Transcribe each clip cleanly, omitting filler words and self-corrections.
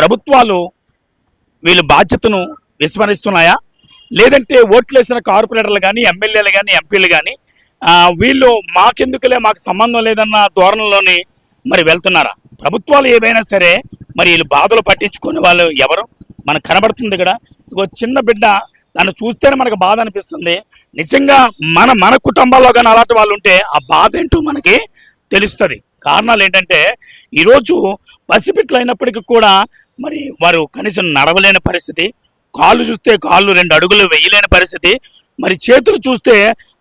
ప్రభుత్వాలు వీళ్ళ బాధ్యతను విస్మరిస్తున్నాయా, లేదంటే ఓట్లేసిన కార్పొరేటర్లు కానీ, ఎమ్మెల్యేలు కానీ, ఎంపీలు కానీ వీళ్ళు మాకెందుకులే, మాకు సంబంధం లేదన్న ధోరణిలోని మరి వెళ్తున్నారా? ప్రభుత్వాలు ఏవైనా సరే మరి వీళ్ళు బాధలు పట్టించుకునే వాళ్ళు ఎవరు మనకు కనబడుతుంది ఇక్కడ. ఇంకో చిన్న బిడ్డ, దాన్ని చూస్తేనే మనకు బాధ అనిపిస్తుంది. నిజంగా మన కుటుంబాల్లో కానీ అలాంటి వాళ్ళు ఉంటే ఆ బాధ ఏంటో మనకి తెలుస్తుంది. కారణాలు ఏంటంటే ఈరోజు పసిపిట్లు అయినప్పటికీ కూడా మరి వారు కనీసం నడవలేని పరిస్థితి, కాళ్ళు చూస్తే కాళ్ళు 2 అడుగులు వేయలేని పరిస్థితి, మరి చేతులు చూస్తే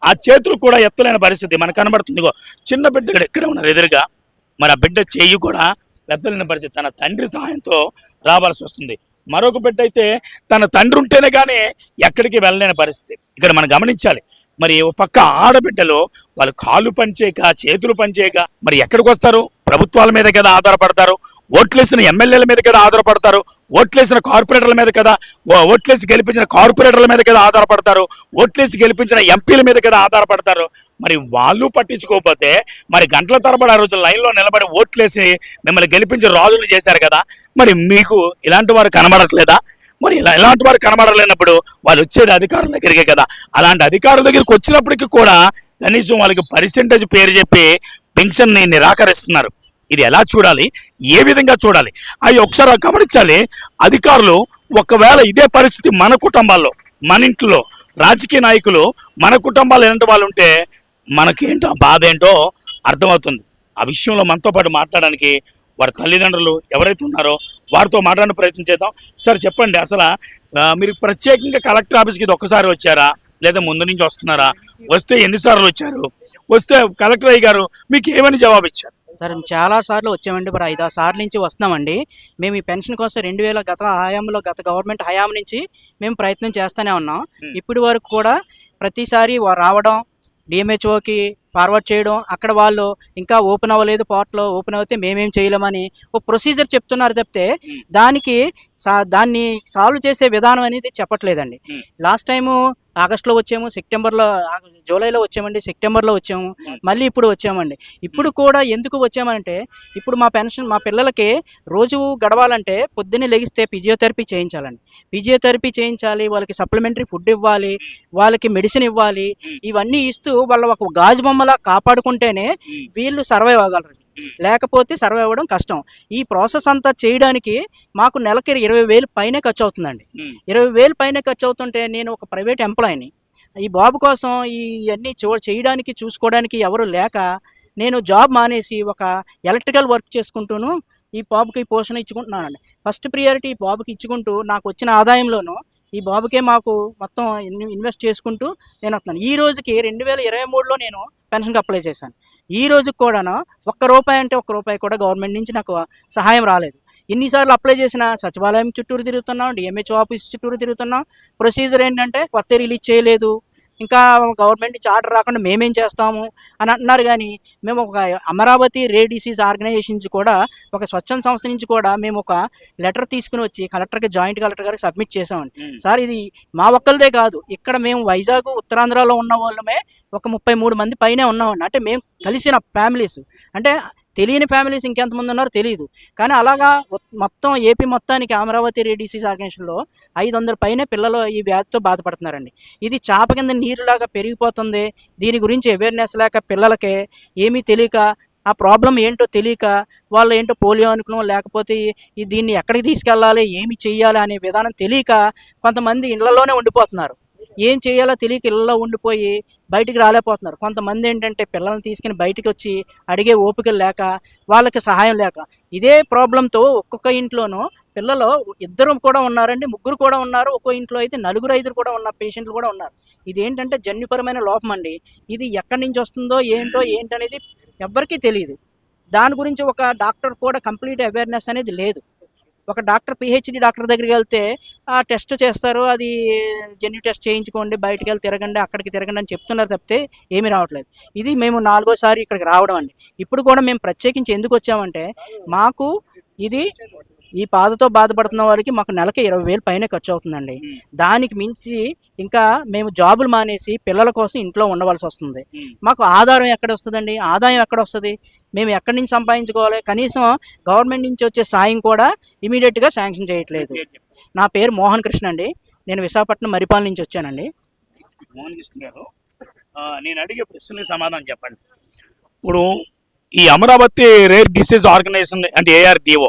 ఆ చేతులు కూడా ఎత్తలేని పరిస్థితి మనకు కనబడుతుంది. చిన్న బిడ్డ ఎక్కడ ఉన్నారు ఎదురుగా, మరి ఆ బిడ్డ చేయి కూడా ఎత్తలేని పరిస్థితి, తన తండ్రి సహాయంతో రావాల్సి వస్తుంది. మరొక బిడ్డ అయితే తన తండ్రి ఉంటేనే కానీ ఎక్కడికి వెళ్ళలేని పరిస్థితి. ఇక్కడ మనం గమనించాలి. మరి ఒక పక్క ఆడబిడ్డలు వాళ్ళు కాళ్ళు పనిచేయక, చేతులు పనిచేయక మరి ఎక్కడికి వస్తారు? ప్రభుత్వాల మీద కదా ఆధారపడతారు, ఓట్లేసిన ఎమ్మెల్యేల మీద కదా ఆధారపడతారు, ఓట్లేసిన కార్పొరేటర్ల మీద కదా, ఓట్లేసి గెలిపించిన కార్పొరేటర్ల మీద కదా ఆధారపడతారు, ఓట్లేసి గెలిపించిన ఎంపీల మీద కదా ఆధారపడతారు. మరి వాళ్ళు పట్టించుకోకపోతే మరి గంటల తరబడి ఆ రోజు లైన్లో నిలబడి ఓట్లేసి మిమ్మల్ని గెలిపించి రాజులు చేశారు కదా, మరి మీకు ఇలాంటి వారు కనబడట్లేదా? మరి ఇలాంటి వారు కనబడలేనప్పుడు వాళ్ళు వచ్చేది అధికారుల దగ్గరికే కదా. అలాంటి అధికారుల దగ్గరికి వచ్చినప్పటికీ కూడా కనీసం వాళ్ళకి పర్సెంటేజ్ పేరు చెప్పి పెన్షన్ని నిరాకరిస్తున్నారు. ఇది ఎలా చూడాలి, ఏ విధంగా చూడాలి అవి ఒకసారి గమనించాలి. అధికారులు ఒకవేళ ఇదే పరిస్థితి మన కుటుంబాల్లో, మన ఇంట్లో రాజకీయ నాయకులు మన కుటుంబాలు ఎలాంటి వాళ్ళు ఉంటే మనకేంటో బాధ ఏంటో అర్థమవుతుంది. ఆ విషయంలో మనతో పాటు మాట్లాడడానికి వారి తల్లిదండ్రులు ఎవరైతే ఉన్నారో వారితో మాట్లాడే ప్రయత్నం చేద్దాం. సార్ చెప్పండి, అసలు మీరు ప్రత్యేకంగా కలెక్టర్ ఆఫీస్కి ఇది ఒక్కసారి వచ్చారా, లేదా ముందు నుంచి వస్తున్నారా? వస్తే ఎన్నిసార్లు వచ్చారు? వస్తే కలెక్టర్ అయ్య గారు మీకు ఏమని జవాబు ఇచ్చారు? సార్ చాలా సార్లు వచ్చామండి. ఇప్పుడు 5-6 సార్లు నుంచి వస్తున్నామండి. మేము ఈ పెన్షన్ కోసం 2000 గత గవర్నమెంట్ హయాం నుంచి మేము ప్రయత్నం చేస్తూనే ఉన్నాం. ఇప్పటి వరకు కూడా ప్రతిసారి రావడం, డిఎంహెచ్ఓకి ఫార్వర్డ్ చేయడం, అక్కడ వాళ్ళు ఇంకా ఓపెన్ అవ్వలేదు, పోర్టల్ ఓపెన్ అవుతే మేమేం చేయలేమని ఒక ప్రొసీజర్ చెప్తున్నారు తప్పితే దాన్ని సాల్వ్ చేసే విధానం అనేది చెప్పట్లేదండి. లాస్ట్ టైము ఆగస్టులో వచ్చాము, జూలైలో వచ్చామండి, సెప్టెంబర్లో వచ్చాము, మళ్ళీ ఇప్పుడు వచ్చామండి. ఇప్పుడు కూడా ఎందుకు వచ్చామంటే ఇప్పుడు మా పిల్లలకి రోజు గడవాలంటే పొద్దున్నే లెగిస్తే ఫిజియోథెరపీ చేయించాలండి. ఫిజియోథెరపీ చేయించాలి, వాళ్ళకి సప్లిమెంటరీ ఫుడ్ ఇవ్వాలి, వాళ్ళకి మెడిసిన్ ఇవ్వాలి. ఇవన్నీ ఇస్తూ వాళ్ళ ఒక గాజు బొమ్మలా కాపాడుకుంటేనే వీళ్ళు సర్వైవ్ అవ్వగలరు, లేకపోతే సర్వైవ్ అవ్వడం కష్టం. ఈ ప్రాసెస్ అంతా చేయడానికి మాకు నెలకి 20,000 పైనే ఖర్చు అవుతుందండి. 20,000 పైన ఖర్చు అవుతుంటే నేను ఒక ప్రైవేట్ ఎంప్లాయీని. ఈ బాబు కోసం ఇవన్నీ చేయడానికి చూసుకోవడానికి ఎవరు లేక నేను జాబ్ మానేసి ఒక ఎలక్ట్రికల్ వర్క్ చేసుకుంటూను ఈ బాబుకి పోషణ ఇచ్చుకుంటున్నానండి. ఫస్ట్ ప్రియారిటీ ఈ బాబుకి ఇచ్చుకుంటూ నాకు వచ్చిన ఆదాయంలోనూ ఈ బాబుకే మాకు మొత్తం ఇన్వెస్ట్ చేసుకుంటూ నేను వస్తున్నాను. ఈ రోజుకి 2023లో నేను పెన్షన్కి అప్లై చేశాను. ఈ రోజుకి కూడా ₹1 అంటే ₹1 కూడా గవర్నమెంట్ నుంచి నాకు సహాయం రాలేదు. ఎన్నిసార్లు అప్లై చేసినా సచివాలయం చుట్టూరు తిరుగుతున్నాం, డిఎంహెచ్ఓ ఆఫీస్ చుట్టూరు తిరుగుతున్నాం. ప్రొసీజర్ ఏంటంటే కొత్త రిలీజ్ చేయలేదు, ఇంకా గవర్నమెంట్ నుంచి ఆర్డర్ రాకుండా మేమేం చేస్తాము అని అంటున్నారు. కానీ మేము ఒక అమరావతి రేర్ డిసీజ్ ఆర్గనైజేషన్ నుంచి కూడా, ఒక స్వచ్ఛంద సంస్థ నుంచి కూడా మేము ఒక లెటర్ తీసుకుని వచ్చి జాయింట్ కలెక్టర్ గారికి సబ్మిట్ చేసామండి. సార్ ఇది మా ఒక్కరిదే కాదు, ఇక్కడ మేము వైజాగ్ ఉత్తరాంధ్రలో ఉన్న వాళ్ళమే ఒక 33 మంది పైనే ఉన్నామండి. అంటే మేము కలిసిన ఫ్యామిలీస్, అంటే తెలియని ఫ్యామిలీస్ ఇంకెంతమంది ఉన్నారో తెలియదు. కానీ అలాగా మొత్తం ఏపీ మొత్తానికి అమరావతి రేర్ డిసీజ్ ఆర్గనైజేషన్లో 500 పైనే పిల్లలు ఈ వ్యాధితో బాధపడుతున్నారండి. ఇది చాప కింద నీరులాగా పెరిగిపోతుంది. దీని గురించి అవేర్నెస్ లేక పిల్లలకి ఏమీ తెలియక, ఆ ప్రాబ్లం ఏంటో తెలియక వాళ్ళు ఏంటో పోలియో అనుకున్నాం, లేకపోతే దీన్ని ఎక్కడికి తీసుకెళ్ళాలి, ఏమి చెయ్యాలి అనే విధానం తెలియక కొంతమంది ఇళ్లలోనే ఉండిపోతున్నారు. ఏం చేయాలో తెలియక ఇళ్లలో ఉండిపోయి బయటికి రాలేకపోతున్నారు. కొంతమంది ఏంటంటే పిల్లల్ని తీసుకుని బయటికి వచ్చి అడిగే ఓపిక లేక, వాళ్ళకి సహాయం లేక, ఇదే ప్రాబ్లంతో ఒక్కొక్క ఇంట్లోనూ పిల్లలు 2 కూడా ఉన్నారండి, 3 కూడా ఉన్నారు. ఒక్కో ఇంట్లో అయితే 4-5 కూడా ఉన్న పేషెంట్లు కూడా ఉన్నారు. ఇది ఏంటంటే జన్యుపరమైన లోపం అండి. ఇది ఎక్కడి నుంచి వస్తుందో ఏంటనేది ఎవ్వరికీ తెలియదు. దాని గురించి ఒక డాక్టర్ కూడా కంప్లీట్ అవేర్నెస్ అనేది లేదు. ఒక డాక్టర్ పిహెచ్డి డాక్టర్ దగ్గరికి వెళ్తే ఆ టెస్ట్ చేస్తారు, అది జెన్యు టెస్ట్ చేయించుకోండి, బయటికి వెళ్ళి తిరగండి, అక్కడికి తిరగండి అని చెప్తున్నారు తప్పితే ఏమీ రావట్లేదు. ఇది మేము 4వ సారి ఇక్కడికి రావడం అండి. ఇప్పుడు కూడా మేము ప్రత్యేకించి ఎందుకు వచ్చామంటే మాకు ఇది ఈ బాధతో బాధపడుతున్న వారికి మాకు నెలకి 20,000 పైనే ఖర్చు అవుతుందండి. దానికి మించి ఇంకా మేము జాబులు మానేసి పిల్లల కోసం ఇంట్లో ఉండవలసి వస్తుంది. మాకు ఆధారం ఎక్కడ వస్తుందండి, ఆదాయం ఎక్కడ వస్తుంది, మేము ఎక్కడి నుంచి సంపాదించుకోవాలి? కనీసం గవర్నమెంట్ నుంచి వచ్చే సాయం కూడా ఇమీడియట్గా శాంక్షన్ చేయట్లేదు. నా పేరు మోహన్ కృష్ణ అండి, నేను విశాఖపట్నం మరిపాలెం నుంచి వచ్చానండి. మోహన్ కృష్ణ గారు, నేను అడిగే ప్రశ్నలకు సమాధానం చెప్పండి. ఇప్పుడు ఈ అమరావతి రేర్ డిసీజ్ ఆర్గనైజేషన్ అంటే ARDO,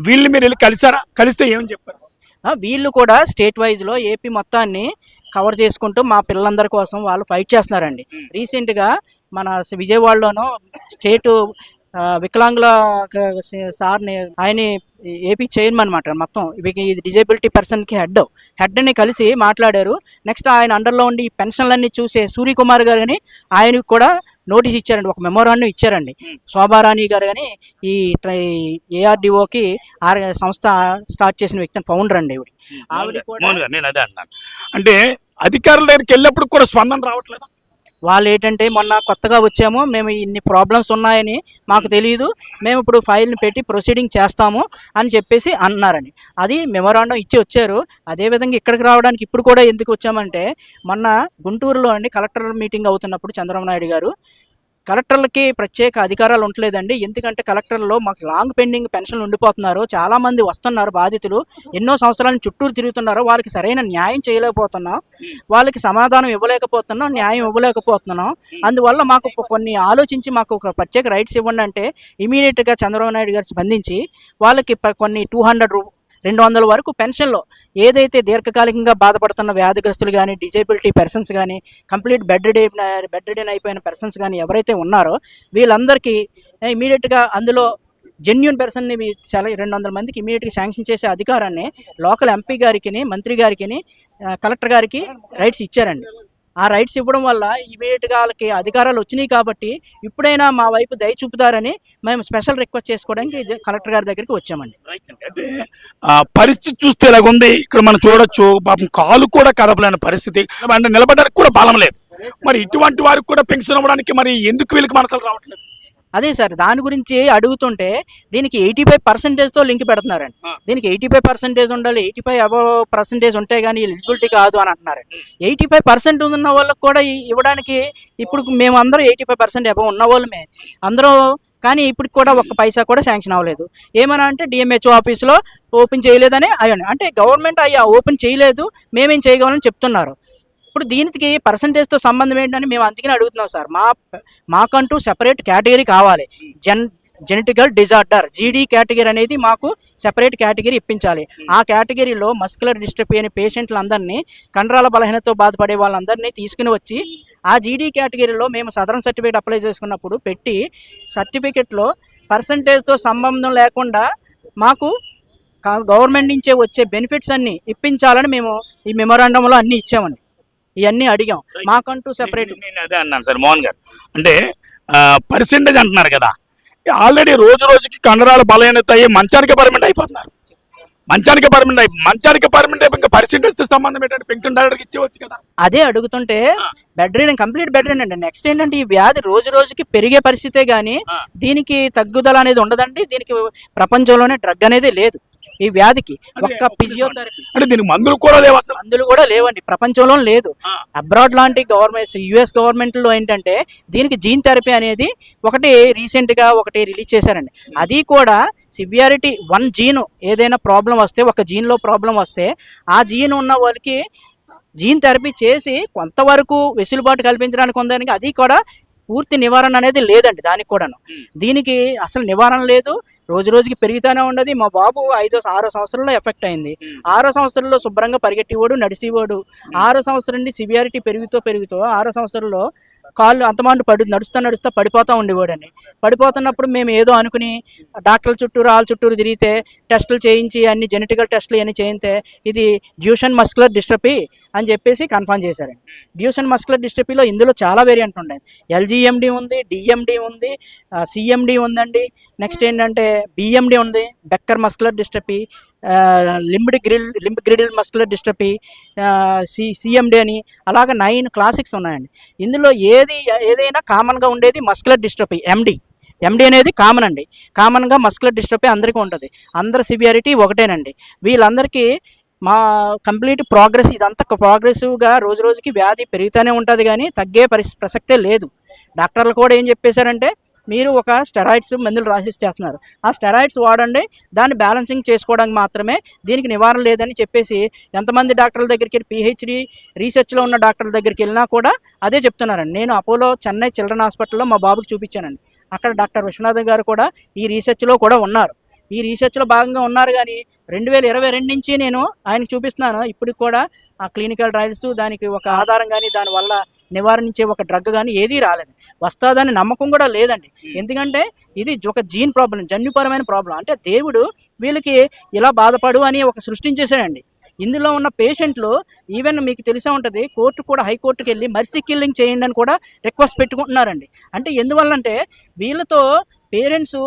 వీళ్ళు మీరు వెళ్ళి కలిసారా? కలిస్తే ఏమని చెప్పారు? వీళ్ళు కూడా స్టేట్ వైజ్లో ఏపీ మొత్తాన్ని కవర్ చేసుకుంటూ మా పిల్లలందరి కోసం వాళ్ళు ఫైట్ చేస్తున్నారండి. రీసెంట్గా మన విజయవాడలోనూ స్టేటు వికలాంగుల సార్ని, ఆయన ఏపీ చైర్మన్ అనమాట, మొత్తం డిజేబిలిటీ పర్సన్కి హెడ్ని కలిసి మాట్లాడారు. నెక్స్ట్ ఆయన అండర్లో ఉండి ఈ పెన్షన్లన్నీ చూసే సూర్యకుమార్ గారు కానీ ఆయనకు కూడా నోటీస్ ఇచ్చారండి, ఒక మెమోరాండం ఇచ్చారండి. శోభారాణి గారు కానీ ఈ ARDOకి సంస్థ స్టార్ట్ చేసిన వ్యక్తి, ఫౌండర్ అండి ఆవిడ కూడా. నేను అదే అన్నాను, అంటే అధికారుల దగ్గరికి వెళ్ళినప్పుడు కూడా స్పందన రావట్లేదు. వాళ్ళు ఏంటంటే మొన్న కొత్తగా వచ్చాము, మేము ఇన్ని ప్రాబ్లమ్స్ ఉన్నాయని మాకు తెలియదు, మేము ఇప్పుడు ఫైల్ని పెట్టి ప్రొసీడింగ్ చేస్తాము అని చెప్పేసి అన్నారని అది మెమోరాండం ఇచ్చి వచ్చారు. అదేవిధంగా ఇక్కడికి రావడానికి ఇప్పుడు కూడా ఎందుకు వచ్చామంటే, మొన్న గుంటూరులో అండి కలెక్టర్ మీటింగ్ అవుతున్నప్పుడు చంద్రబాబు నాయుడు గారు, కలెక్టర్లకి ప్రత్యేక అధికారాలు ఉండలేదండి, ఎందుకంటే కలెక్టర్లో మాకు లాంగ్ పెండింగ్ పెన్షన్లు ఉండిపోతున్నారు, చాలామంది వస్తున్నారు బాధితులు, ఎన్నో సంవత్సరాల చుట్టూరు తిరుగుతున్నారు, వాళ్ళకి సరైన న్యాయం చేయలేకపోతున్నాం, వాళ్ళకి సమాధానం ఇవ్వలేకపోతున్నాం, న్యాయం ఇవ్వలేకపోతున్నాం, అందువల్ల మాకు కొన్ని ఆలోచించి మాకు ఒక ప్రత్యేక రైట్స్ ఇవ్వండి అంటే ఇమీడియట్గా చంద్రబాబు నాయుడు గారు స్పందించి వాళ్ళకి కొన్ని 200 వరకు పెన్షన్లో ఏదైతే దీర్ఘకాలికంగా బాధపడుతున్న వ్యాధిగ్రస్తులు కానీ, డిజేబిలిటీ పర్సన్స్ కానీ, కంప్లీట్ బెడ్ రిడెన్ అయిపోయిన పర్సన్స్ కానీ ఎవరైతే ఉన్నారో వీళ్ళందరికీ ఇమీడియట్గా అందులో జెన్యూన్ పర్సన్ని 200 మందికి ఇమీడియట్గా శాంక్షన్ చేసే అధికారాన్ని లోకల్ MP గారికి, మంత్రి గారికి, కలెక్టర్ గారికి రైట్స్ ఇచ్చారండి. ఆ రైట్స్ ఇవ్వడం వల్ల ఇమీడియట్గా వాళ్ళకి అధికారాలు వచ్చినాయి కాబట్టి ఇప్పుడైనా మా వైపు దయ చూపుతారని మేము స్పెషల్ రిక్వెస్ట్ చేసుకోవడానికి కలెక్టర్ గారి దగ్గరికి వచ్చామండి. అంటే పరిస్థితి చూస్తే ఇలాగుంది, ఇక్కడ మనం చూడొచ్చు, పాపం కాలు కూడా కదపలేని పరిస్థితి, అంటే నిలబడడానికి కూడా బలం లేదు. మరి ఇటువంటి వారికి కూడా పెన్షన్ ఇవ్వడానికి మరి ఎందుకు వీళ్ళకి మనసులు రావట్లేదు? అదే సార్, దాని గురించి అడుగుతుంటే దీనికి 85%తో లింక్ పెడుతున్నారండి. దీనికి 85% ఉండాలి, 85% ఉంటే కానీ ఎలిజిబిలిటీ కాదు అని అంటున్నారు. 85% ఉన్న వాళ్ళకి కూడా ఇవ్వడానికి ఇప్పుడు మేము అందరూ 85% అబవ్ ఉన్న వాళ్ళమే అందరూ, కానీ ఇప్పటికి కూడా ఒక్క పైసా కూడా శాంక్షన్ అవ్వలేదు. ఏమన్నా అంటే DMHO ఆఫీస్లో ఓపెన్ చేయలేదని అయ్యాను, అంటే గవర్నమెంట్ అయ్యా ఓపెన్ చేయలేదు, మేమేం చేయగలని చెప్తున్నారు. ఇప్పుడు దీనికి పర్సంటేజ్తో సంబంధం ఏంటని మేము అందుకని అడుగుతున్నాం సార్. మాకంటూ సెపరేట్ కేటగిరీ కావాలి, జెనెటికల్ డిజార్డర్ GD కేటగిరీ అనేది మాకు సెపరేట్ కేటగిరీ ఇప్పించాలి. ఆ కేటగిరీలో మస్కులర్ డిస్ట్రఫీ అనే పేషెంట్లందరినీ, కండరాల బలహీనతతో బాధపడే వాళ్ళందరినీ తీసుకుని వచ్చి ఆ GD కేటగిరీలో మేము సదరన్ సర్టిఫికేట్ అప్లై చేసుకున్నప్పుడు పెట్టి సర్టిఫికేట్లో పర్సంటేజ్తో సంబంధం లేకుండా మాకు గవర్నమెంట్ నుంచే వచ్చే బెనిఫిట్స్ అన్నీ ఇప్పించాలని మేము ఈ మెమోరాండంలో అన్నీ ఇచ్చామండి. ఇవన్నీ అడిగాం, మాకంటూ సెపరేట్. నేను అదే అన్నాను సార్ మోహన్ గారు, అంటే పర్సెంటేజ్ అంటున్నారు కదా, ఆల్రెడీ రోజు రోజుకి కండరాల బలహీనత అయ్యి మంచానికి పర్మనెంట్ అయిపోతున్నారు. మంచానికి పర్మనెంట్ అయిపోయి ఇంకా పర్సెంటేజ్ సంబంధం ఏంటంటే పెన్షన్ డైరెక్ట్గా ఇచ్చేవచ్చు కదా. అదే అడుగుతుంటే కంప్లీట్ బెడ్ రిడెన్ అండి. నెక్స్ట్ ఏంటంటే ఈ వ్యాధి రోజు రోజుకి పెరిగే పరిస్థితే కానీ దీనికి తగ్గుదల అనేది ఉండదండి. దీనికి ప్రపంచంలోనే డ్రగ్ అనేది లేదు ఈ వ్యాధికి. ఒక్క ఫిజియోథెరపీ అంటే దీనికి మందులు కూడా లేవు, అసలు మందులు కూడా లేవండి, ప్రపంచంలో లేదు. అబ్రాడ్ లాంటి గవర్నమెంట్ US గవర్నమెంట్లో ఏంటంటే దీనికి జీన్ థెరపీ అనేది రీసెంట్గా రిలీజ్ చేశారండి. అది కూడా సివియారిటీ 1 జీన్ ఏదైనా ప్రాబ్లం వస్తే, ఒక జీన్లో ప్రాబ్లం వస్తే ఆ జీన్ ఉన్న వాళ్ళకి జీన్ థెరపీ చేసి కొంతవరకు వెసులుబాటు కల్పించడానికి ఉందానికి, అది కూడా పూర్తి నివారణ అనేది లేదండి దానికి కూడాను. దీనికి అసలు నివారణ లేదు, రోజు రోజుకి పెరుగుతూనే ఉండదు. మా బాబు 6 సంవత్సరాల్లో ఎఫెక్ట్ అయింది. 6 సంవత్సరాల్లో శుభ్రంగా పరిగెట్టేవాడు, నడిచేవాడు. 6 సంవత్సరం నుండి సివియారిటీ పెరుగుతూ 6 సంవత్సరాల్లో కాళ్ళు అంతమాండు నడుస్తా పడిపోతూ ఉండేవాడండి. పడిపోతున్నప్పుడు మేము ఏదో అనుకుని డాక్టర్ల చుట్టూరు తిరిగితే టెస్టులు చేయించి అన్ని జెనెటికల్ టెస్టులు ఇవన్నీ చేయితే ఇది డ్యూషన్ మస్కులర్ డిస్ట్రఫీ అని చెప్పేసి కన్ఫర్మ్ చేశారండి. డ్యూషన్ మస్కులర్ డిస్ట్రఫీలో ఇందులో చాలా వేరియంట్ ఉన్నాయి. LGMD ఉంది, DMD ఉంది, CMD ఉందండి. నెక్స్ట్ ఏంటంటే BMD ఉంది, Becker muscular dystrophy, limb griddle muscular dystrophy, CMD అని అలాగే 9 క్లాసిక్స్ ఉన్నాయండి. ఇందులో ఏదైనా కామన్గా ఉండేది మస్కులర్ డిస్ట్రఫీ MD. ఎండి అనేది కామన్ అండి. కామన్గా మస్కులర్ డిస్ట్రోఫీ అందరికీ ఉంటుంది. అందరి సివియారిటీ ఒకటేనండి. వీళ్ళందరికీ మా కంప్లీట్ ప్రోగ్రెస్ ఇదంతా ప్రోగ్రెసివ్గా రోజు రోజుకి వ్యాధి పెరుగుతూనే ఉంటుంది కానీ తగ్గే ప్రసక్తే లేదు. డాక్టర్లు కూడా ఏం చెప్పేశారంటే మీరు ఒక స్టెరాయిడ్స్ మందులు రాసిచ్చేస్తున్నారు, ఆ స్టెరాయిడ్స్ వాడండి, దాన్ని బ్యాలెన్సింగ్ చేసుకోవడానికి మాత్రమే, దీనికి నివారణ లేదని చెప్పేసి ఎంతమంది డాక్టర్ల దగ్గరికి వెళ్ళి పిహెచ్డి రీసెర్చ్లో ఉన్న డాక్టర్ల దగ్గరికి వెళ్ళినా కూడా అదే చెప్తున్నారండి. నేను అపోలో చెన్నై చిల్డ్రన్ హాస్పిటల్లో మా బాబుకి చూపించానండి. అక్కడ డాక్టర్ విశ్వనాథ్ గారు కూడా ఈ రీసెర్చ్లో కూడా ఉన్నారు. ఈ రీసెర్చ్లో భాగంగా ఉన్నారు కానీ 2022 నుంచి నేను ఆయనకు చూపిస్తున్నాను. ఇప్పటికి కూడా ఆ క్లినికల్ ట్రయల్స్ దానికి ఒక ఆధారం కానీ దానివల్ల నివారించే ఒక డ్రగ్ కానీ ఏదీ రాలేదు. వస్తుందని నమ్మకం కూడా లేదండి. ఎందుకంటే ఇది ఒక జీన్ ప్రాబ్లం, జన్యుపరమైన ప్రాబ్లం. అంటే దేవుడు వీళ్ళకి ఇలా బాధపడు అని ఒక సృష్టించేశాడండి. ఇందులో ఉన్న పేషెంట్లు ఈవెన్ మీకు తెలిసే ఉంటుంది, కోర్టు కూడా హైకోర్టుకి వెళ్ళి మర్సీ కిల్లింగ్ చేయండి అని కూడా రిక్వెస్ట్ పెట్టుకుంటున్నారండి. అంటే ఎందువల్లంటే వీళ్ళతో పేరెంట్స్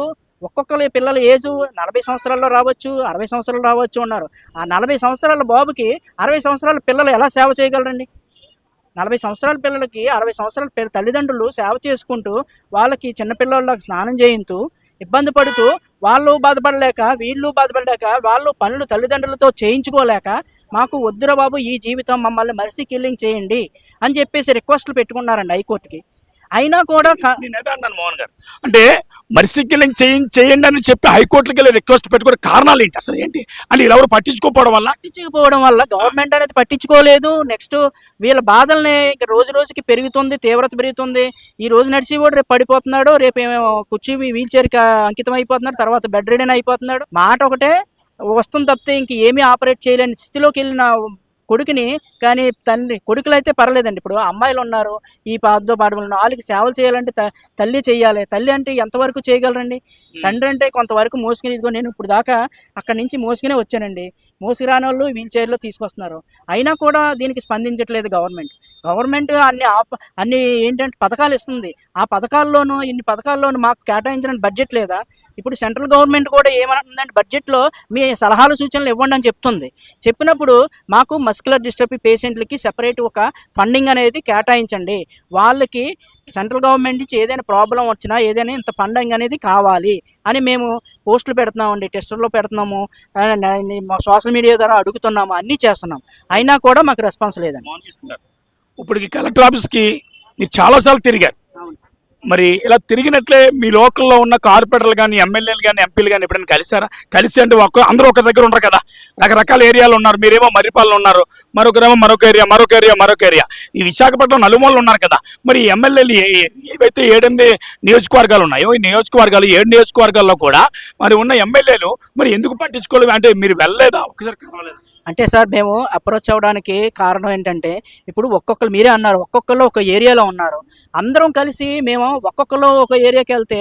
ఒక్కొక్కరి పిల్లల ఏజు 40 సంవత్సరాల్లో రావచ్చు, 60 సంవత్సరాలు రావచ్చు ఉన్నారు. ఆ 40 సంవత్సరాల బాబుకి 60 సంవత్సరాల పిల్లలు ఎలా సేవ చేయగలరండి? 40 సంవత్సరాల పిల్లలకి 60 సంవత్సరాల తల్లిదండ్రులు సేవ చేసుకుంటూ వాళ్ళకి చిన్నపిల్లలకు స్నానం చేయించు ఇబ్బంది పడుతూ వాళ్ళు బాధపడలేక వీళ్ళు బాధపడలేక వాళ్ళు పనులు తల్లిదండ్రులతో చేయించుకోలేక మాకు వద్దురా బాబు ఈ జీవితం, మమ్మల్ని మర్సీ కిల్లింగ్ చేయండి అని చెప్పేసి రిక్వెస్ట్లు పెట్టుకున్నారండి హైకోర్టుకి. అయినా కూడా నేనేదో అన్నాను మోహన్ గారు, అంటే మర్సీ కిల్లింగ్ చేయండి అని చెప్పి హైకోర్టుకి వెళ్ళి రిక్వెస్ట్ పెట్టుకునే కారణాలు ఏంటి, అసలు ఏంటి అంటే ఎవరు పట్టించుకోకపోవడం వల్ల గవర్నమెంట్ అనేది పట్టించుకోలేదు. నెక్స్ట్ వీళ్ళ బాధల్ని రోజు రోజుకి పెరుగుతుంది, తీవ్రత పెరుగుతుంది. ఈ రోజు నడిచి కూడా రేపు పడిపోతున్నాడు, రేపు ఏమో కుర్చీ వీల్ చైర్కి అంకితం అయిపోతున్నాడు, తర్వాత బెడ్ రిడెన్ అయిపోతున్నాడు. మాట ఒకటే వస్తుంది తప్పితే ఇంక ఏమీ ఆపరేట్ చేయలేని స్థితిలోకి వెళ్ళిన కొడుకుని కానీ తండ్రి కొడుకులు అయితే పర్లేదండి. ఇప్పుడు అమ్మాయిలు ఉన్నారు, ఈ పాదో పాడవలు వాళ్ళకి సేవలు చేయాలంటే తల్లి చేయాలి. తల్లి అంటే ఎంతవరకు చేయగలరండి? తండ్రి అంటే కొంతవరకు మోసుకుని, ఇదిగో నేను ఇప్పుడు దాకా అక్కడి నుంచి మోసుకునే వచ్చానండి, మోసుకురాని వాళ్ళు వీల్ చైర్లో తీసుకొస్తున్నారు. అయినా కూడా దీనికి స్పందించట్లేదు గవర్నమెంట్ అన్ని ఏంటంటే పథకాలు ఇస్తుంది. ఆ పథకాల్లోనూ ఇన్ని పథకాల్లోనూ మాకు కేటాయించిన బడ్జెట్ లేదా? ఇప్పుడు సెంట్రల్ గవర్నమెంట్ కూడా ఏమంటుందంటే బడ్జెట్లో మీ సలహాలు సూచనలు ఇవ్వండి అని చెప్తుంది. చెప్పినప్పుడు మాకు మస్కులర్ డిస్ట్రోఫీ పేషెంట్లకి సెపరేట్ ఒక ఫండింగ్ అనేది కేటాయించండి, వాళ్ళకి సెంట్రల్ గవర్నమెంట్ నుంచి ఏదైనా ప్రాబ్లం వచ్చినా ఏదైనా ఇంత ఫండింగ్ అనేది కావాలి అని మేము పోస్టులు పెడుతున్నామండి, టెస్టుల్లో పెడుతున్నాము, సోషల్ మీడియా ద్వారా అడుగుతున్నాము, అన్నీ చేస్తున్నాం. అయినా కూడా మాకు రెస్పాన్స్ లేదండి. ఇప్పటికి కలెక్టర్ ఆఫీస్కి మీరు చాలాసార్లు తిరిగారు. మరి ఇలా తిరిగినట్లే మీ లోకల్లో ఉన్న కార్పొరేటర్లు కానీ ఎమ్మెల్యేలు కానీ ఎంపీలు కానీ ఎప్పుడైనా కలిసారా? కలిసి అంటే అందరూ ఒక దగ్గర ఉండరు కదా, రకరకాల ఏరియాలు ఉన్నారు. మీరేమో మర్రిపాలెంలో ఉన్నారు, మరొకరేమో మరొక ఏరియా. ఈ విశాఖపట్నం నలుమూలలు ఉన్నారు కదా. మరి ఎమ్మెల్యేలు ఏవైతే 7 నియోజకవర్గాలు ఉన్నాయో ఈ నియోజకవర్గాలు 7 నియోజకవర్గాల్లో కూడా మరి ఉన్న ఎమ్మెల్యేలు మరి ఎందుకు పట్టించుకోలేదు? అంటే మీరు వెళ్ళలేదా? ఒకసారి కావాలి అంటే సార్ మేము అప్రోచ్ అవ్వడానికి కారణం ఏంటంటే ఇప్పుడు ఒక్కొక్కరు మీరే అన్నారు, ఒక్కొక్కరు ఒక ఏరియాలో ఉన్నారు. అందరం కలిసి మేము ఒక్కొక్కరు ఒక ఏరియాకి వెళ్తే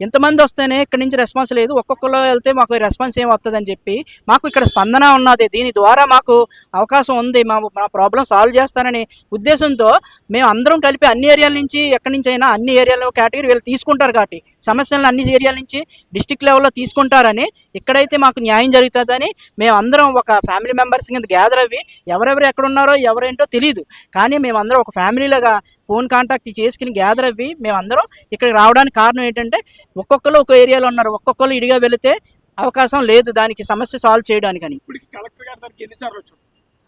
ఇంతమంది వస్తేనే ఇక్కడ నుంచి రెస్పాన్స్ లేదు, ఒక్కొక్కరు వెళ్తే మాకు రెస్పాన్స్ ఏం వస్తుందని చెప్పి మాకు ఇక్కడ స్పందన ఉన్నది. దీని ద్వారా మాకు అవకాశం ఉంది, మా ప్రాబ్లం సాల్వ్ చేస్తానని ఉద్దేశంతో మేము అందరం కలిపి అన్ని ఏరియాల నుంచి ఎక్కడి నుంచి అయినా అన్ని ఏరియాలో కేటగిరీ వీళ్ళు తీసుకుంటారు కాబట్టి సమస్యలను అన్ని ఏరియాల నుంచి డిస్టిక్ లెవెల్లో తీసుకుంటారని, ఇక్కడైతే మాకు న్యాయం జరుగుతుందని మేము అందరం ఒక ఫ్యామిలీ మెంబర్స్ కింద గ్యాదర్ అవ్వి ఎవరెవరు ఎక్కడున్నారో ఎవరేంటో తెలియదు కానీ మేమందరం ఒక ఫ్యామిలీలాగా ఫోన్ కాంటాక్ట్ చేసుకుని గ్యాదర్ అవ్వి మేమందరం ఇక్కడికి రావడానికి కారణం ఏంటంటే ఒక్కొక్కరు ఒక ఏరియాలో ఉన్నారు, ఒక్కొక్కరు ఇడిగా వెళితే అవకాశం లేదు దానికి సమస్య సాల్వ్ చేయడానికని.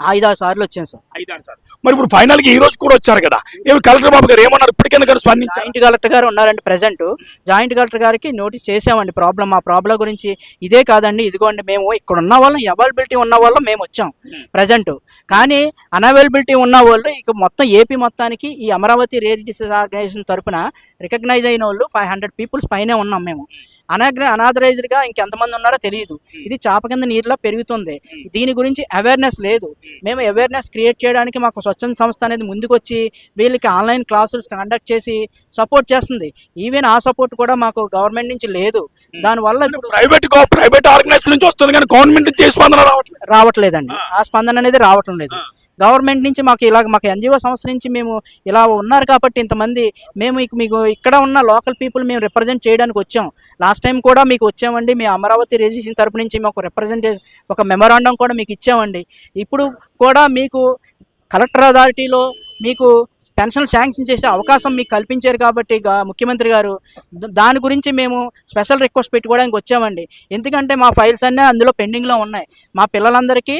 5-6 సార్లు వచ్చాను సార్. 5-6 సార్లు. మరి ఇప్పుడు ఫైనల్గా ఈ రోజు కూడా వచ్చారు కదా, ఏమి కలెక్టర్ బాబు గారు ఏమన్నారు? ఇప్పటికైనా స్పందించారు? జాయింట్ కలెక్టర్ గారు ఉన్నారండి ప్రెసెంట్. జాయింట్ కలెక్టర్ గారికి నోటీస్ చేసామండి మా ప్రాబ్లం గురించి. ఇదే కాదండి, ఇదిగోండి మేము ఇక్కడ ఉన్న వాళ్ళం, అవైలబిలిటీ ఉన్న వాళ్ళం మేము వచ్చాం ప్రజెంట్. కానీ అన్అవైలబిలిటీ ఉన్న వాళ్ళు ఇక మొత్తం ఏపీ మొత్తానికి ఈ అమరావతి రేర్ డిసీజ్ ఆర్గనైజేషన్ తరఫున రికగ్నైజ్ అయిన వాళ్ళు 500 పీపుల్స్ పైనే ఉన్నాం మేము. అనాథరైజ్డ్గా ఇంకెంతమంది ఉన్నారో తెలియదు. ఇది చాప కింద నీరులో పెరుగుతుంది, దీని గురించి అవేర్నెస్ లేదు. మేము అవేర్నెస్ క్రియేట్ చేయడానికి మాకు స్వచ్ఛంద సంస్థ అనేది ముందుకు వచ్చి వీళ్ళకి ఆన్లైన్ క్లాసులు కండక్ట్ చేసి సపోర్ట్ చేస్తుంది. ఈవెన్ ఆ సపోర్ట్ కూడా మాకు గవర్నమెంట్ నుంచి లేదు. దానివల్ల ప్రైవేట్ ఆర్గనైజేషన్ నుంచి వస్తుంది కానీ గవర్నమెంట్ నుంచి స్పందన రావట్లేదండి. ఆ స్పందన అనేది రావటం లేదు. గవర్నమెంట్ నుంచి మాకు ఎన్జిఓ సంస్థ నుంచి మేము ఇలా ఉన్నారు కాబట్టి ఇంతమంది మేము మీకు ఇక్కడ ఉన్న లోకల్ పీపుల్ మేము రిప్రజెంట్ చేయడానికి వచ్చాం. లాస్ట్ టైం కూడా మీకు వచ్చామండి, మీ అమరావతి రిజిస్ట్రేషన్ తరపు నుంచి మాకు రిప్రజెంటేషన్ ఒక మెమోరాండం కూడా మీకు ఇచ్చామండి. ఇప్పుడు కూడా మీకు కలెక్టర్ అథారిటీలో మీకు పెన్షన్ శాంక్షన్ చేసే అవకాశం మీకు కల్పించారు కాబట్టి ముఖ్యమంత్రి గారు దాని గురించి మేము స్పెషల్ రిక్వెస్ట్ పెట్టుకోవడానికి వచ్చామండి. ఎందుకంటే మా ఫైల్స్ అన్నీ అందులో పెండింగ్లో ఉన్నాయి. మా పిల్లలందరికీ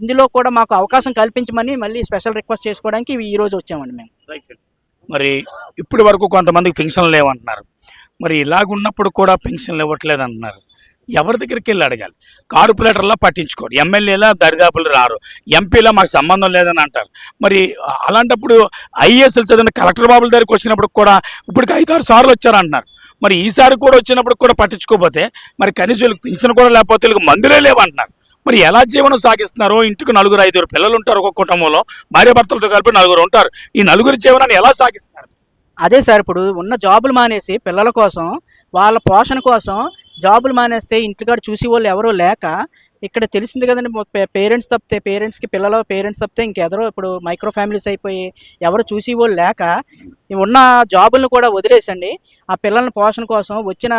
ఇందులో కూడా మాకు అవకాశం కల్పించమని మళ్ళీ స్పెషల్ రిక్వెస్ట్ చేసుకోవడానికి ఈరోజు వచ్చామండి మేము. మరి ఇప్పటి వరకు కొంతమందికి పెన్షన్లు లేవంటున్నారు. మరి ఇలాగున్నప్పుడు కూడా పెన్షన్లు ఇవ్వట్లేదు అంటున్నారు. ఎవరి దగ్గరికి వెళ్ళి అడగాలి? కార్పొరేటర్లా పట్టించుకోరు, ఎమ్మెల్యేలా దరిదాపులు రారు, ఎంపీలా మాకు సంబంధం లేదని అంటారు. మరి అలాంటప్పుడు ఐఏఎస్ఎల్ చదివిన కలెక్టర్ బాబుల దగ్గరికి వచ్చినప్పుడు కూడా ఇప్పటికి 5-6 సార్లు వచ్చారంటున్నారు. మరి ఈసారి కూడా వచ్చినప్పుడు కూడా పట్టించుకోకపోతే మరి కనీసం వీళ్ళకి పెన్షన్ కూడా లేకపోతే వీళ్ళకి మందులే లేవంటున్నారు. మరి ఎలా జీవనం సాగిస్తున్నారో? ఇంటికి 4-5 పిల్లలు ఉంటారు ఒక కుటుంబంలో, భార్యాభర్తలతో కలిపి 4 ఉంటారు. ఈ 4 జీవనాన్ని ఎలా సాగిస్తున్నారు? అదే సార్, ఇప్పుడు ఉన్న జాబులు మానేసి పిల్లల కోసం, వాళ్ళ పోషణ కోసం జాబులు మానేస్తే ఇంటికాడ చూసి వాళ్ళు ఎవరో లేక, ఇక్కడ తెలిసింది కదండి, పేరెంట్స్ తప్పితే పేరెంట్స్ తప్పితే ఇంకెదరో ఇప్పుడు మైక్రో ఫ్యామిలీస్ అయిపోయి ఎవరు చూసి వాళ్ళు లేక ఉన్న జాబులను కూడా వదిలేసండి ఆ పిల్లల పోషణ కోసం వచ్చిన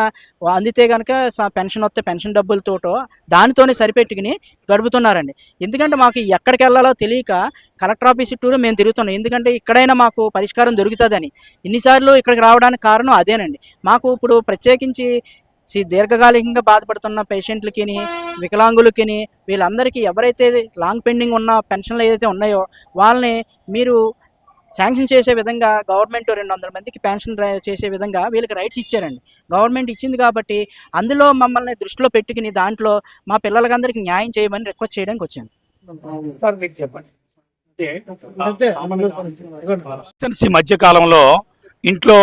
అందితే కనుక పెన్షన్ వస్తే పెన్షన్ డబ్బులతోటో దానితోనే సరిపెట్టుకుని గడుపుతున్నారండి. ఎందుకంటే మాకు ఎక్కడికి వెళ్ళాలో తెలియక కలెక్టర్ ఆఫీస్ చుట్టూరు మేము తిరుగుతున్నాం. ఎందుకంటే ఇక్కడైనా మాకు పరిష్కారం దొరుకుతుందని. ఇన్నిసార్లు ఇక్కడికి రావడానికి కారణం అదేనండి. మాకు ఇప్పుడు ప్రత్యేకించి దీర్ఘకాలికంగా బాధపడుతున్న పేషెంట్లకి, వికలాంగులకి, వీళ్ళందరికీ ఎవరైతే లాంగ్ పెండింగ్ ఉన్న పెన్షన్లు ఏదైతే ఉన్నాయో వాళ్ళని మీరు శాంక్షన్ చేసే విధంగా గవర్నమెంట్ 200 మందికి పెన్షన్ చేసే విధంగా వీళ్ళకి రైట్స్ ఇచ్చారండి. గవర్నమెంట్ ఇచ్చింది కాబట్టి అందులో మమ్మల్ని దృష్టిలో పెట్టుకుని దాంట్లో మా పిల్లలకందరికీ న్యాయం చేయమని రిక్వెస్ట్ చేయడానికి వచ్చాను. సార్ మీకు చెప్పండి. ఈ మధ్య కాలంలో ఇంట్లో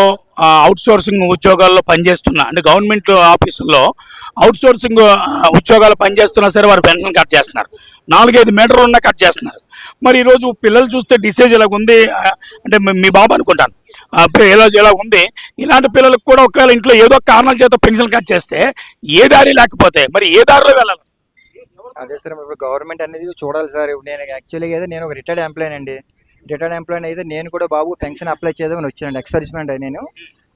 అవుట్ సోర్సింగ్ ఉద్యోగాల్లో పనిచేస్తున్న, అంటే గవర్నమెంట్ ఆఫీసుల్లో అవుట్ సోర్సింగ్ ఉద్యోగాలు పనిచేస్తున్నా సరే వారు పెన్షన్ కట్ చేస్తున్నారు. 4-5 మీటర్లు ఉన్నా కట్ చేస్తున్నారు. మరి ఈరోజు పిల్లలు చూస్తే డిసీజ్ ఇలాగ ఉంది, అంటే మీ బాబు అనుకుంటాను ఇలా ఉంది. ఇలాంటి పిల్లలకు కూడా ఒకవేళ ఇంట్లో ఏదో కారణాల చేత పెన్షన్ కట్ చేస్తే ఏ దారి లేకపోతే మరి ఏ దారిలో వెళ్ళాలి? అదే సార్, ఇప్పుడు గవర్నమెంట్ అనేది చూడాలి సార్. నేను యాక్చువల్గా అయితే నేను ఒక రిటైర్డ్ ఎంప్లాయీ అండి. రిటైర్డ్ ఎంప్లాయీ అయితే నేను కూడా బాబు పెన్షన్ అప్లై చేద్దామని వచ్చానండి. ఎక్స్ సర్వీస్మెంట్ నేను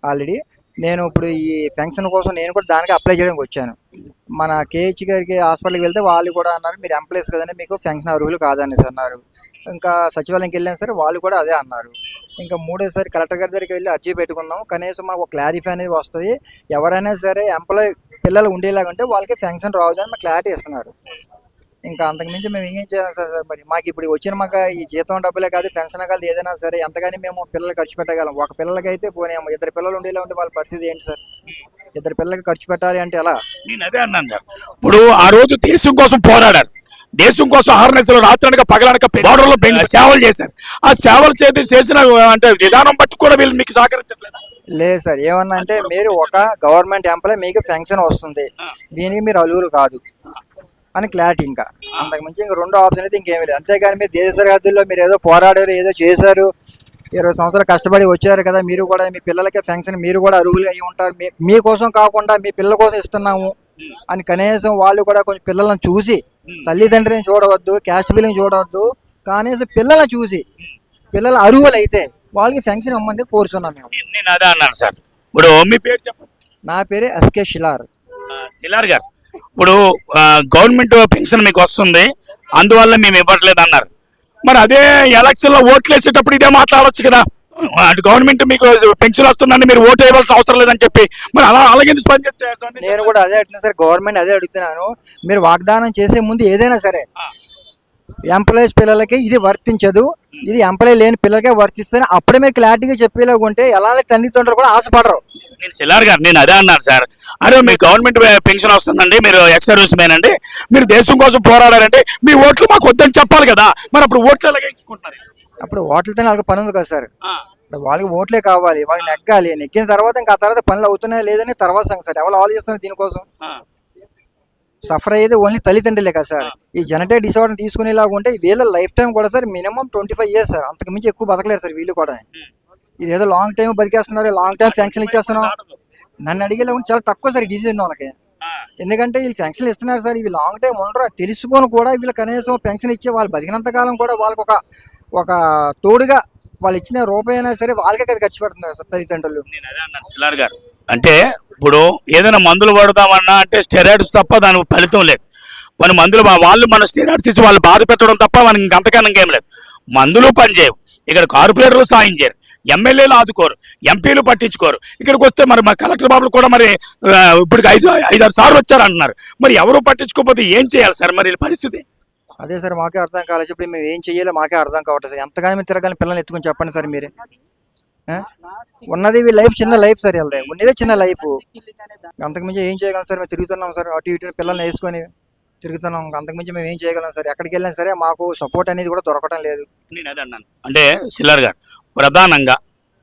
ఆల్రెడీ. నేను ఇప్పుడు ఈ పెన్షన్ కోసం నేను కూడా దానికి అప్లై చేయడానికి వచ్చాను. మన కేహెచ్ గారికి హాస్పిటల్కి వెళ్తే వాళ్ళు కూడా అన్నారు, మీరు ఎంప్లాయీస్ కదండి, మీకు పెన్షన్ అర్హులు కాదని అన్నారు. ఇంకా సచివాలయంకి వెళ్ళాం సరే, వాళ్ళు కూడా అదే అన్నారు. ఇంకా 3వ సారి కలెక్టర్ గారి దగ్గరికి వెళ్ళి అర్జీ పెట్టుకున్నాం. కనీసం మాకు క్లారిఫై అనేది వస్తుంది, ఎవరైనా సరే ఎంప్లాయీ పిల్లలు ఉండేలాగుంటే వాళ్ళకి పెన్షన్ రావద్దని మాకు క్లారిటీ ఇస్తున్నారు. ఇంకా అంతకుమించి మేము ఏం చేయాలి సార్? మరి మాకు ఇప్పుడు వచ్చిన మాకు ఈ జీతం డబ్బులే కాదు, పెన్షన్ కాదు, ఏదైనా సరే ఎంతగాని మేము పిల్లలు ఖర్చు పెట్టగలం. ఒక పిల్లలకి అయితే పోనీ 2 పిల్లలు ఉండేలా ఉంటే వాళ్ళ పరిస్థితి ఏంటి సార్? 2 పిల్లలకి ఖర్చు పెట్టాలి అంటే ఎలా? నేను అదే అన్నాను సార్. ఇప్పుడు ఆ రోజు దేశం కోసం పోరాడారు, దేశం కోసం ఆర్ఎన్ఎస్లో రాత్రనక పగలనక బోర్డర్లో సేవలు చేశారు. ఆ సేవలు చేసిన అంటే విధానం బట్టి కూడా వీళ్ళు మీకు సహకరించట్లేదు. లేదు సార్, ఏమన్నా అంటే మీరు ఒక గవర్నమెంట్ ఎంప్లాయీ, మీకు పెన్షన్ వస్తుంది, దీనికి మీరు అర్హులు కాదు అని క్లారిటీ. ఇంకా అంతకుమించి ఇంకా 2వ ఆప్షన్ అయితే ఇంకేమీ లేదు. అంతేగాని మీరు దేశ సరిహద్దుల్లో మీరు ఏదో పోరాడారు, ఏదో చేశారు, 20 సంవత్సరాలు కష్టపడి వచ్చారు కదా, మీరు కూడా మీ పిల్లలకి పెన్షన్ మీరు కూడా అర్హులు అయ్యి ఉంటారు, మీకోసం కాకుండా మీ పిల్లల కోసం ఇస్తున్నాము అని కనీసం వాళ్ళు కూడా కొంచెం పిల్లలను చూసి, తల్లిదండ్రిని చూడవద్దు, క్యాస్ట్ బిల్లింగ్ చూడవద్దు, కనీసం పిల్లలను చూసి పిల్లలు అర్హులు అయితే వాళ్ళకి పెన్షన్ ఇవ్వమని కోరుతున్నాం మేము. నేను అదే అన్నాను సార్. ఇప్పుడు మీ పేరు చెప్పండి. నా పేరు ఎస్కే షిలార్. షిలార్ గారు, ఇప్పుడు గవర్నమెంట్ పెన్షన్ మీకు వస్తుంది, అందువల్ల మేము ఇవ్వట్లేదు అన్నారు. మరి అదే ఎలక్షన్లో ఓట్లు వేసేటప్పుడు ఇదే మాట్లాడవచ్చు కదా, గవర్నమెంట్ మీకు పెన్షన్ వస్తుందండి, మీరు ఓటు వేయవలసిన అవసరం లేదని చెప్పి. మరి అలాగే స్పందించారు. నేను కూడా అదే అడుగుతున్నాను సార్, గవర్నమెంట్ అదే అడుగుతున్నాను. మీరు వాగ్దానం చేసే ముందు ఏదైనా సరే ఎంప్లాయీస్ పిల్లలకి ఇది వర్తించదు, ఇది ఎంప్లాయీ లేని పిల్లలకే వర్తిస్తుంది, అప్పుడే మీరు క్లారిటీగా చెప్పేలాగా ఉంటే ఎలాంటి తల్లిదండ్రులు కూడా ఆశపడరు. నేను షిలార్ గారు, నేను అదే అన్నాను సార్. అరే మీకు గవర్నమెంట్ పెన్షన్ వస్తుందండి, మీరు ఎక్స్ సర్వీస్ మ్యాన్ అండి, మీరు దేశం కోసం పోరాడారంటే మీ ఓట్లు మాకు వద్దని చెప్పాలి కదా. మరి అప్పుడు ఓట్లు ఎలాగ ఇచ్చుకుంటున్నారు? అప్పుడు ఓట్లతోనే వాళ్ళకి పని ఉంది కదా సార్. వాళ్ళకి ఓట్లే కావాలి, వాళ్ళకి నెగ్గాలి. నెగ్గిన తర్వాత ఇంకా ఆ తర్వాత పనులు అవుతున్నాయా లేదని తర్వాత సంగతి సార్. ఎవరు ఆలోచిస్తున్నారు దీనికోసం? సఫర్ అయ్యేది ఓన్లీ తల్లిదండ్రులే కదా సార్. ఈ జెనెటిక్ డిసార్డర్ తీసుకునేలాగా ఉంటే వీళ్ళ లైఫ్ టైం కూడా సార్ మినిమం 25 years సార్, అంతకు మించి ఎక్కువ బతకలేరు సార్ వీళ్ళు కూడా. ఇదేదో లాంగ్ టైం బతికేస్తున్నారు, లాంగ్ టైం పెన్షన్ ఇచ్చేస్తున్నాం. నన్ను అడిగేలా ఉంటే చాలా తక్కువ సార్ ఈ డిసీజ్ ఉన్న వాళ్ళకి. ఎందుకంటే వీళ్ళు పెన్షన్ ఇస్తున్నారు సార్, ఇవి లాంగ్ టైం ఉండరు తెలుసుకొని కూడా వీళ్ళు కనీసం పెన్షన్ ఇచ్చే వాళ్ళు బతికినంత కాలం కూడా వాళ్ళకి ఒక తోడుగా వాళ్ళు ఇచ్చిన రూపాయి అయినా సరే వాళ్ళకే కదా ఖర్చు పెడుతున్నారు సార్ తల్లిదండ్రులు. షిలార్ గారు, అంటే ఇప్పుడు ఏదైనా మందులు పడదామన్నా అంటే స్టెరాయిడ్స్ తప్ప దాని ఫలితం లేదు. మన మందులు వాళ్ళు మన స్టెరాయిడ్స్ ఇచ్చి వాళ్ళు బాధ పెట్టడం తప్ప మనకి ఇంకంతకన్నా ఇంకేం లేదు. మందులు పనిచేయవు, ఇక్కడ కార్పొరేటర్లు సాయం చేయరు, ఎమ్మెల్యేలు ఆదుకోరు, ఎంపీలు పట్టించుకోరు. ఇక్కడికి వస్తే మరి మా కలెక్టర్ బాబులు కూడా మరి ఇప్పుడు 5-6 సార్లు వచ్చారంటున్నారు. మరి ఎవరు పట్టించుకోకపోతే ఏం చేయాలి సార్ మరి పరిస్థితి? అదే సార్ మాకే అర్థం కాలేదు. ఇప్పుడు మేము ఏం చేయాలో మాకే అర్థం కావట్లేదు సార్. ఎంతగానో మేము తిరగాలని పిల్లల్ని ఎత్తుకొని చెప్పండి సార్ మీరే. ఉన్నది లైఫ్ చిన్న లైఫ్ సార్, వెళ్ళే ఉన్నదే చిన్న లైఫ్. అంతకుమించి ఏం చేయగలం సార్? మేము తిరుగుతున్నాం సార్, అటు ఇటు పిల్లల్ని వేసుకొని తిరుగుతున్నాం. అంతకుమించి మేము ఏం చేయగలం సార్? ఎక్కడికి వెళ్ళినా సరే మాకు సపోర్ట్ అనేది కూడా దొరకటం లేదు. నేను అదే అన్నాను. అంటే సిల్లర్ గారు ప్రధానంగా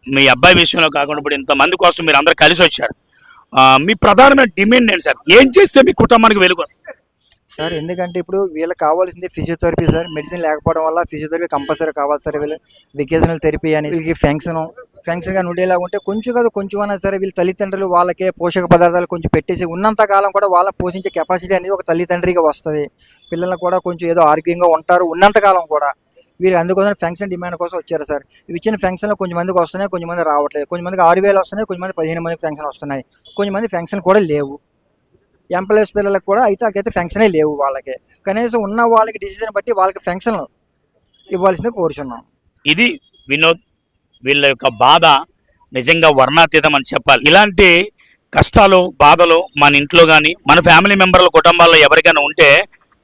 మీ అబ్బాయి విషయంలో కాకుండా ఇప్పుడు ఇంతమంది కోసం మీరు అందరు కలిసి వచ్చారు, మీ ప్రధానమైన డిమాండ్ ఏంటి సార్? ఏం చేస్తే మీ కుటుంబానికి వెలుగు వస్తుంది సార్? ఎందుకంటే ఇప్పుడు వీళ్ళకి కావాల్సింది ఫిజియోథెరపీ సార్. మెడిసిన్ లేకపోవడం వల్ల ఫిజియోథెరపీ కంపల్సరీ కావాలి సార్. వీళ్ళు వెకేషనల్ థెరపీ అని, వీళ్ళకి ఫంక్షన్గా ఉండేలా ఉంటే కొంచెం కాదు కొంచెం అయినా సరే వీళ్ళ తల్లిదండ్రులు వాళ్ళకే పోషక పదార్థాలు కొంచెం పెట్టేసి ఉన్నంత కాలం కూడా వాళ్ళని పోషించే కెపాసిటీ అనేది ఒక తల్లిదండ్రిగా వస్తుంది. పిల్లలు కూడా కొంచెం ఏదో ఆరోగ్యంగా ఉంటారు ఉన్నంతకాలం కూడా. వీళ్ళు అందుకోసం ఫంక్షన్ డిమాండ్ కోసం వచ్చారు సార్. ఇవి ఇచ్చిన ఫంక్షన్లో కొంచెం మందికి వస్తున్నాయి, కొంచెం మంది రావట్లేదు. కొంచెం మందికి 6,000 వస్తున్నాయి, కొంచెం మంది 15 మందికి ఫంక్షన్ వస్తున్నాయి, కొంచెం మంది ఫంక్షన్ కూడా లేవు. ఎంప్లాయీస్ పిల్లలకు కూడా అయితే ఫంక్షనే లేవు. వాళ్ళకి కనీసం ఉన్న వాళ్ళకి డిసిజన్ బట్టి వాళ్ళకి ఫంక్షన్ ఇవ్వాల్సిందే కోరుచున్నాం. ఇది వినోద్ వీళ్ళ యొక్క బాధ నిజంగా వర్ణాతీతం అని చెప్పాలి. ఇలాంటి కష్టాలు బాధలు మన ఇంట్లో కానీ మన ఫ్యామిలీ మెంబర్ల కుటుంబాల్లో ఎవరికైనా ఉంటే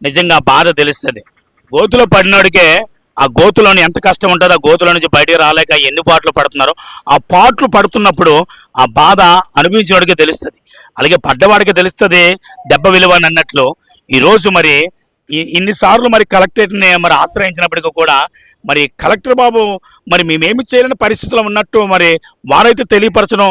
నిజంగా బాధ తెలుస్తుంది. గోతులో పడినోడికే ఆ గోతులోని ఎంత కష్టం ఉంటుందో, ఆ గోతులో నుంచి బయటికి రాలేక ఎన్ని పాటలు పడుతున్నారో, ఆ పాటలు పడుతున్నప్పుడు ఆ బాధ అనుభవించేవాడికే తెలుస్తుంది. అలాగే పడ్డవాడికి తెలుస్తుంది దెబ్బ విలువ అని అన్నట్లు ఈరోజు మరి ఇన్నిసార్లు మరి కలెక్టరేట్ని మరి ఆశ్రయించినప్పటికీ కూడా మరి కలెక్టర్ బాబు మరి మేమేమి చేయలేని పరిస్థితుల్లో ఉన్నట్టు మరి వారైతే తెలియపరచడం,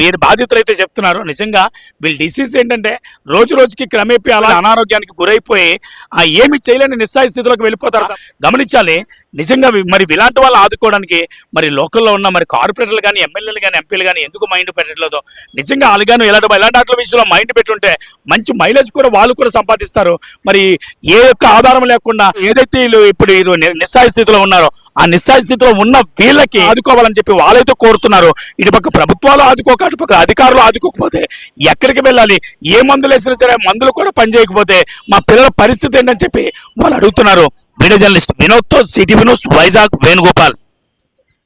వీరి బాధ్యతలు అయితే చెప్తున్నారు. నిజంగా వీళ్ళ డిసీజ్ ఏంటంటే రోజు రోజుకి క్రమేపీ అలా అనారోగ్యానికి గురైపోయి ఆ ఏమి చేయలేని నిస్సాయ స్థితిలోకి వెళ్ళిపోతారు. గమనించాలి. నిజంగా మరి ఇలాంటి వాళ్ళు ఆదుకోవడానికి మరి లోకల్లో ఉన్న మరి కార్పొరేటర్లు కానీ ఎమ్మెల్యేలు కానీ ఎంపీలు కానీ ఎందుకు మైండ్ పెట్టట్లేదో నిజంగా అలాగాను ఇలాంటి వాటి విషయంలో మైండ్ పెట్టుంటే మంచి మైలేజ్ కూడా వాళ్ళు కూడా సంపాదిస్తారు. మరి ఏ యొక్క ఆధారం లేకుండా ఏదైతే ఇప్పుడు నిస్సాయ స్థితిలో ఉన్నారో ఆ నిస్సాయ స్థితిలో ఉన్న వీళ్ళకి ఆదుకోవాలని చెప్పి వాళ్ళైతే కోరుతున్నారు. ఇటుపక్క ప్రభుత్వాలు ఆదుకోక అటుపక్క అధికారులు ఆదుకోకపోతే ఎక్కడికి వెళ్ళాలి? ఏ మందులు వేసినా సరే మందులు కూడా పనిచేయకపోతే మా పిల్లల పరిస్థితి ఏంటని చెప్పి వాళ్ళు అడుగుతున్నారు. వీడియో జర్నలిస్ట్ వినోద్తో సిటీ న్యూస్ వైజాగ్ వేణుగోపాల్.